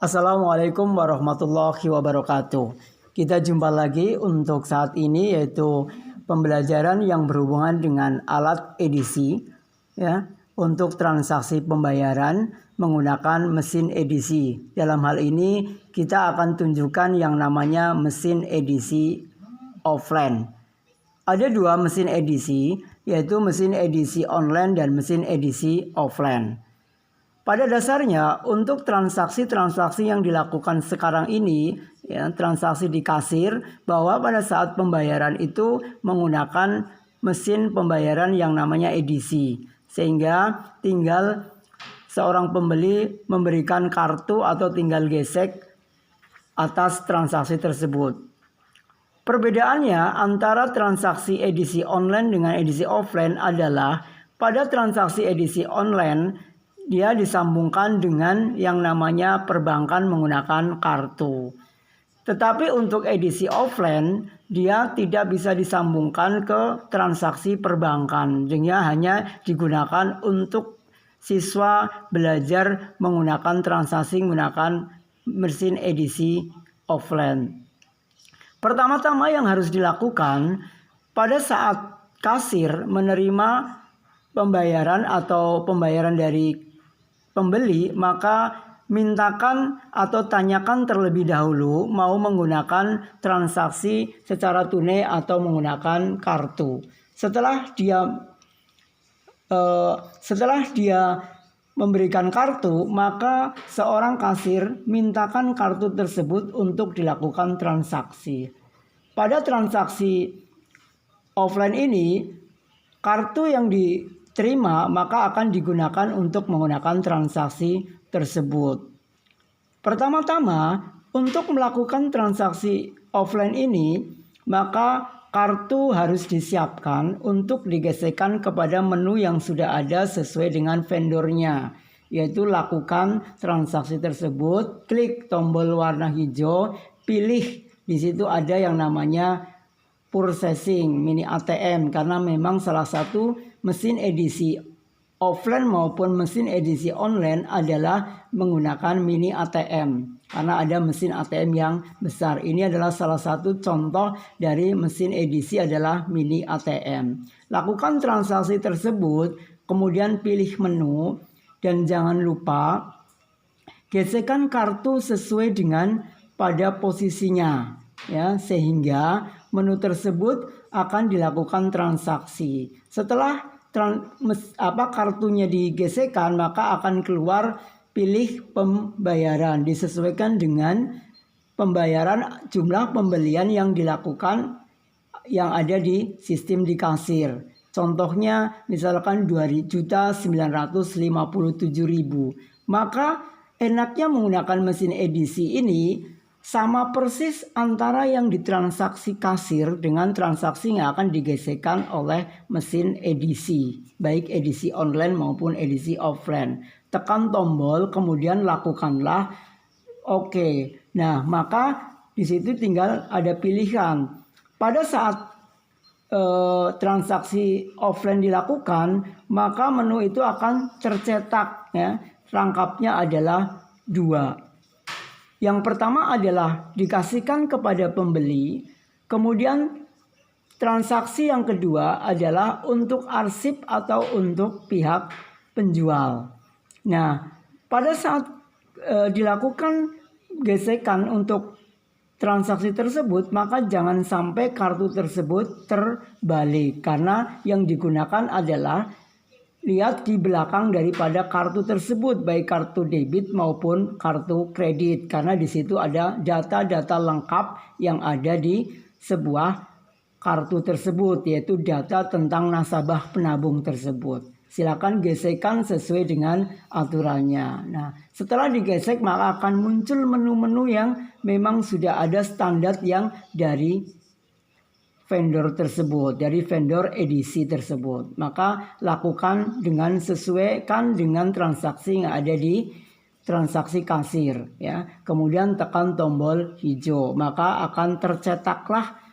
Assalamualaikum warahmatullahi wabarakatuh. Kita jumpa lagi untuk saat ini, yaitu pembelajaran yang berhubungan dengan alat edisi ya, untuk transaksi pembayaran menggunakan mesin edisi. Dalam hal ini kita akan tunjukkan yang namanya mesin edisi offline. Ada dua mesin edisi, yaitu mesin edisi online dan mesin edisi offline. Pada dasarnya untuk transaksi-transaksi yang dilakukan sekarang ini, ya, transaksi di kasir, bahwa pada saat pembayaran itu menggunakan mesin pembayaran yang namanya edisi. Sehingga tinggal seorang pembeli memberikan kartu atau tinggal gesek atas transaksi tersebut. Perbedaannya antara transaksi edisi online dengan edisi offline adalah pada transaksi edisi online dia disambungkan dengan yang namanya perbankan menggunakan kartu. Tetapi untuk edisi offline dia tidak bisa disambungkan ke transaksi perbankan. Dia hanya digunakan untuk siswa belajar menggunakan transaksi menggunakan mesin edisi offline. Pertama-tama yang harus dilakukan pada saat kasir menerima pembayaran atau pembayaran dari pembeli, maka mintakan atau tanyakan terlebih dahulu mau menggunakan transaksi secara tunai atau menggunakan kartu. Setelah dia memberikan kartu, maka seorang kasir mintakan kartu tersebut untuk dilakukan transaksi. Pada transaksi offline ini, kartu yang diterima maka akan digunakan untuk menggunakan transaksi tersebut. Pertama-tama, untuk melakukan transaksi offline ini, maka kartu harus disiapkan untuk digesekkan kepada menu yang sudah ada sesuai dengan vendornya, yaitu lakukan transaksi tersebut, klik tombol warna hijau, pilih di situ ada yang namanya processing mini ATM, karena memang salah satu mesin edisi offline maupun mesin edisi online adalah menggunakan mini ATM. Karena ada mesin ATM yang besar. Ini adalah salah satu contoh dari mesin edisi adalah mini ATM. Lakukan transaksi tersebut, kemudian pilih menu, dan jangan lupa gesekkan kartu sesuai dengan pada posisinya, ya, sehingga menu tersebut akan dilakukan transaksi. Setelah kartunya digesekkan, maka akan keluar pilih pembayaran, disesuaikan dengan pembayaran jumlah pembelian yang dilakukan yang ada di sistem di kasir. Contohnya misalkan 2.957.000. Maka enaknya menggunakan mesin edisi ini sama persis antara yang ditransaksi kasir dengan transaksi yang akan digesekkan oleh mesin edisi, baik edisi online maupun edisi offline. Tekan tombol, kemudian lakukanlah oke. Nah, maka di situ tinggal ada pilihan. Pada saat transaksi offline dilakukan, maka menu itu akan tercetak, ya. Rangkapnya adalah 2. Yang pertama adalah dikasihkan kepada pembeli, kemudian transaksi yang kedua adalah untuk arsip atau untuk pihak penjual. Nah, pada saat dilakukan gesekan untuk transaksi tersebut, maka jangan sampai kartu tersebut terbalik, karena yang digunakan adalah lihat di belakang daripada kartu tersebut, baik kartu debit maupun kartu kredit, karena di situ ada data-data lengkap yang ada di sebuah kartu tersebut, yaitu data tentang nasabah penabung tersebut. Silakan gesekkan sesuai dengan aturannya. Nah, setelah digesek maka akan muncul menu-menu yang memang sudah ada standar yang dari vendor tersebut, dari vendor edisi tersebut. Maka lakukan dengan sesuaikan dengan transaksi yang ada di transaksi kasir, ya. Kemudian tekan tombol hijau, maka akan tercetaklah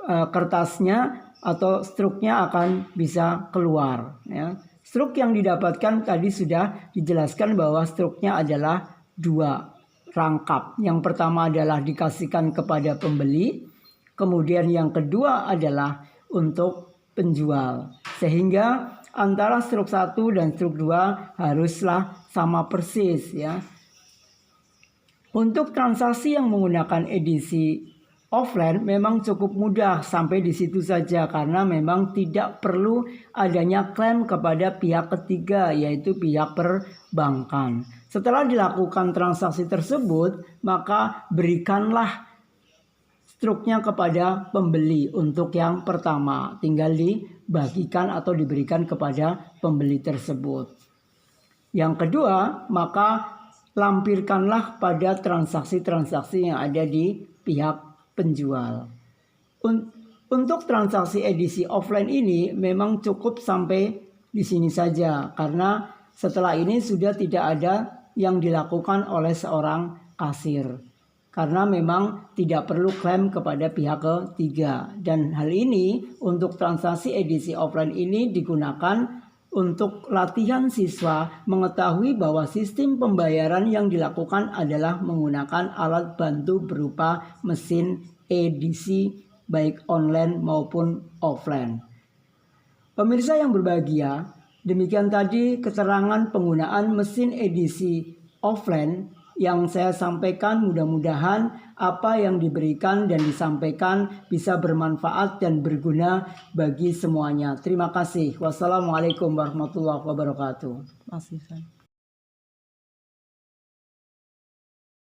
kertasnya atau struknya akan bisa keluar, ya. Struk yang didapatkan tadi sudah dijelaskan bahwa struknya adalah 2. rangkap. Yang pertama adalah dikasihkan kepada pembeli, kemudian yang kedua adalah untuk penjual. Sehingga antara struk 1 dan struk 2 haruslah sama persis ya. Untuk transaksi yang menggunakan edisi offline memang cukup mudah sampai di situ saja karena memang tidak perlu adanya klaim kepada pihak ketiga yaitu pihak perbankan. Setelah dilakukan transaksi tersebut, maka berikanlah struknya kepada pembeli untuk yang pertama. Tinggal dibagikan atau diberikan kepada pembeli tersebut. Yang kedua, maka lampirkanlah pada transaksi-transaksi yang ada di pihak penjual. Untuk transaksi edisi offline ini memang cukup sampai di sini saja karena setelah ini sudah tidak ada yang dilakukan oleh seorang kasir. Karena memang tidak perlu klaim kepada pihak ketiga. Dan hal ini untuk transaksi edisi offline ini digunakan untuk latihan siswa mengetahui bahwa sistem pembayaran yang dilakukan adalah menggunakan alat bantu berupa mesin edisi baik online maupun offline. Pemirsa yang berbahagia, demikian tadi keterangan penggunaan mesin edisi offline yang saya sampaikan. Mudah-mudahan apa yang diberikan dan disampaikan bisa bermanfaat dan berguna bagi semuanya. Terima kasih. Wassalamualaikum warahmatullahi wabarakatuh.